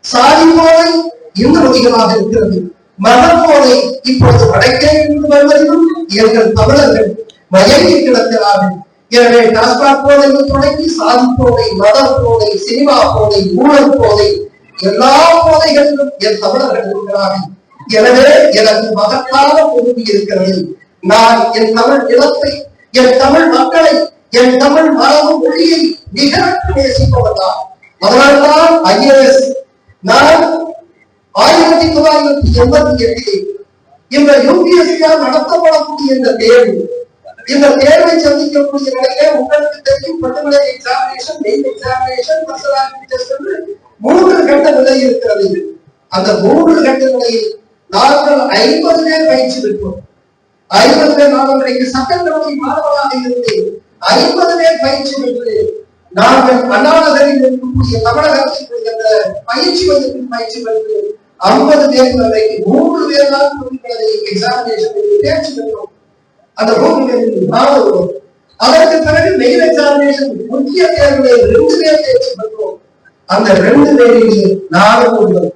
சாதி போதை இன்னும் அதிகமாக இருக்கிறது. மத போதை இப்போது வடக்கே இருந்து வருவதிலும் எங்கள் தமிழர்கள் மயங்கி கிடக்கிறார்கள். எனவே டாஸ்மாக் போதையில் தொடங்கி சாதி போதை, மத போதை, சினிமா போதை, ஊழல் போதை, எல்லா போதைகளிலும் என் தமிழர்கள் இருக்கிறார்கள். எனவே எனக்கு மகத்தான பொறுப்பு இருக்கிறது. நான் என் தமிழ் நிலத்தை, என் தமிழ் மக்களை, என் தமிழ் மரபு மொழியை நிகழ்த்து நேசிப்பவர்தான். அதனால்தான் IAS நான் 1988 இந்த UPSC நடத்தப்படக்கூடிய இந்த தேர்வை சந்திக்கக்கூடிய நிலையிலே உங்களுக்கு தெரியும், particular examination, main examination, personality test என்று 3 கட்ட நிலை இருக்கிறது. அந்த 3 கட்ட நிலையில் நாங்கள் 50 பேர் பயிற்சி பெற்றோம். 50 பேர் நாங்கள் சட்டக்கல்லூரி மாணவராக இருந்து 50 பேர் பயிற்சி பெற்று நாங்கள் அண்ணாநகரில் இருக்கக்கூடிய தமிழகத்தில் பயிற்சி பெற்று 50 பேர் வரைக்கு 3 பேர் தான் எக்ஸாமினேஷன் தேர்ச்சி பெற்றோம். அந்த 3 பேருக்கு மாணவர்கள். அதற்கு பிறகு மெயின் எக்ஸாமினேஷன் முக்கிய தேர்வுகளில் 2 பேர் தேர்ச்சி பெற்றோம். அந்த 2 பேரிலே நானும் ஒருவர்.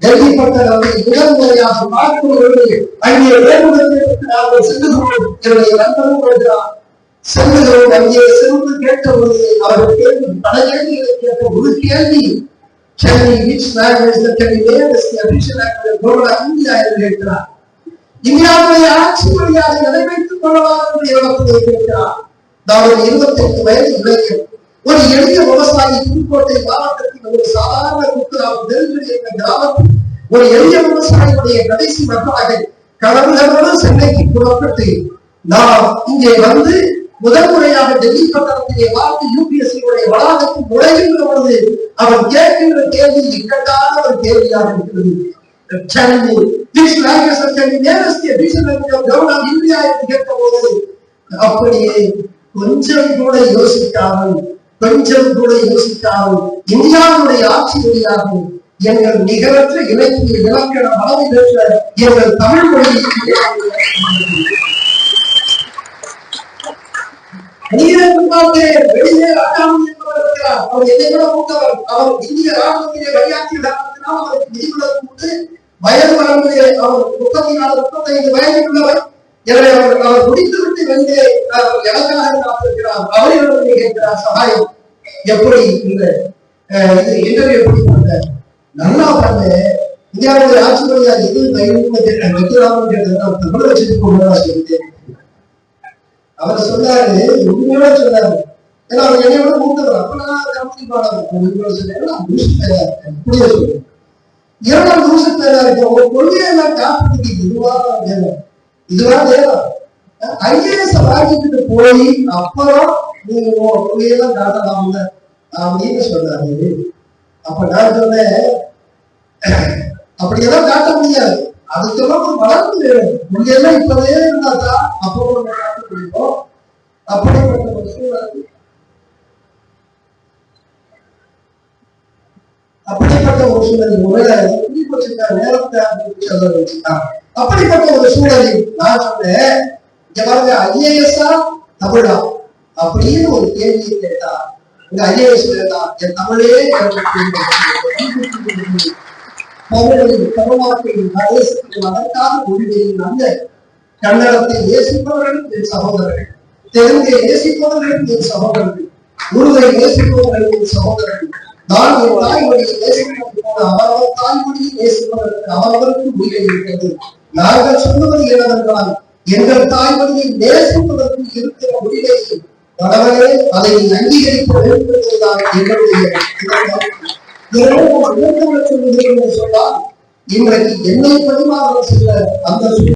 டெல்லி பட்டணத்தை முதல் முறையாக பார்க்கும்போது அங்கே வேறுபடுத்தி நாங்கள் செல்லுகிறோம். என்னுடைய நண்பரும் வருகிறார். செல்லுகிறோம். அங்கே சென்று கேட்டபோது அவர்கள் கேள்வி பல கேள்விகளை கேட்ட ஒரு கேள்வி, இந்தியாவுடைய ஆட்சி மொழியாக நிறைவேற்றிக் கொள்ளலாம் என்று இவர்கள் கேட்கிறார். நான் 28 வயது இளைஞர், ஒரு எளிய விவசாயி, புதுக்கோட்டை மாவட்டத்தில் ஒரு சாதாரண குக்கிராமம் நெருங்கடி என்ற கிராமத்தில் ஒரு எளிய விவசாயியுடைய கடைசி மக்களாக கலந்துகளோடு சென்னைக்கு புறப்பட்டு நாம் இங்கே வந்து முதல் முறையாக டெல்லி பட்டணத்திலே பார்த்து UPSC வளாகத்தில் நுழைகின்ற பொழுது அவர் கேட்கின்ற கேள்வி இக்கட்டான ஒரு கேள்வியாக இருக்கிறது. அப்படியே கொஞ்சம் கூட யோசிக்காமல் இந்தியாவுடைய ஆட்சி மொழியாக எங்கள் நிகரற்ற இலக்கிய இலக்கண அளவை பெற்ற எங்கள் தமிழ் மொழியை வெளியே அவர் என்னை விட மூத்தவர். அவர் இந்திய ராணுவத்திலே பணியாற்றிய காரணத்தினால் அவருக்கு விதிவிலக்கு வயது வரம்பிலே அவர் 34-35 வயதில் உள்ளவர். எனவே அவர் முடித்துவிட்டு வெளியே எனக்காக காத்திருக்கிறார். அவரிடம் கேட்கிறார் சகாயம், எப்படி இந்த இன்டர்வியூ எப்படி பண்ண நல்லா பண்ண, இந்தியாவுடைய ஆட்சி மொழியாக எது வைக்கலாம்னு கேட்டது தமிழ் வச்சுட்டு சொல்லிட்டு அவர் சொன்னாரு, உண்மையோட சொன்னாரு. ஏன்னா அவர் என்னையோட மூத்தவர். அப்ப நான் தமிழ் பாடம் சொன்னேன். இரண்டாம் தூசத்தேரா இருக்க ஒரு கொள்கையெல்லாம் காப்பீட்டுக்கு இதுவா தேவை. IAS வாங்கிட்டு போய் அப்புறம் நீங்க கொள்கையெல்லாம் காட்டலாம்ல அப்படின்னு சொன்னாரு. அப்ப நான் சொன்னேன், அப்படியெல்லாம் காட்ட முடியாது. அதுக்கெல்லாம் ஒரு வளர்ந்து வேணும். கொள்கையெல்லாம் இப்பவே இருந்தாதான் அப்போ காட்ட முடியும். அப்படிப்பட்ட ஒரு சூழல், அப்படிப்பட்ட ஒரு சூழலில் நேரத்தை அப்படிப்பட்ட ஒரு சூழலில் நான் சொன்னேன், இங்க பாருங்க, IAS தமிழா அப்படின்னு ஒரு கேள்வியை கேட்டா இந்த IAS கேட்டா என் தமிழே தமிழ்நாட்டின் கடைசிக்கு அதற்காக மொழிகளின் அந்த கன்னடத்தை நேசிப்பவர்கள் என் சகோதரர்கள், தெலுங்கை நேசிப்பவர்கள் என் சகோதரர்கள், உருவை நேசிப்பவர்கள் என் சகோதரர்கள். நான் என் தாய்மொழியை நேசிப்பது போல அவரவர் தாய்மொழியை நேசிப்பதற்கு அவரவருக்கு உரிமை இருக்கிறது. நாங்கள் சொல்லுவது என்னவென்றால், எங்கள் தாய்மொழியை நேசிப்பதற்கு இருக்கிற உரிமையை கடவுளே அதை அங்கீகரிக்க வேண்டும் என்பதுதான் எங்களுடைய சொன்னால், இன்றைக்கு என்னை பரிமாற்றம் செய்ய அந்த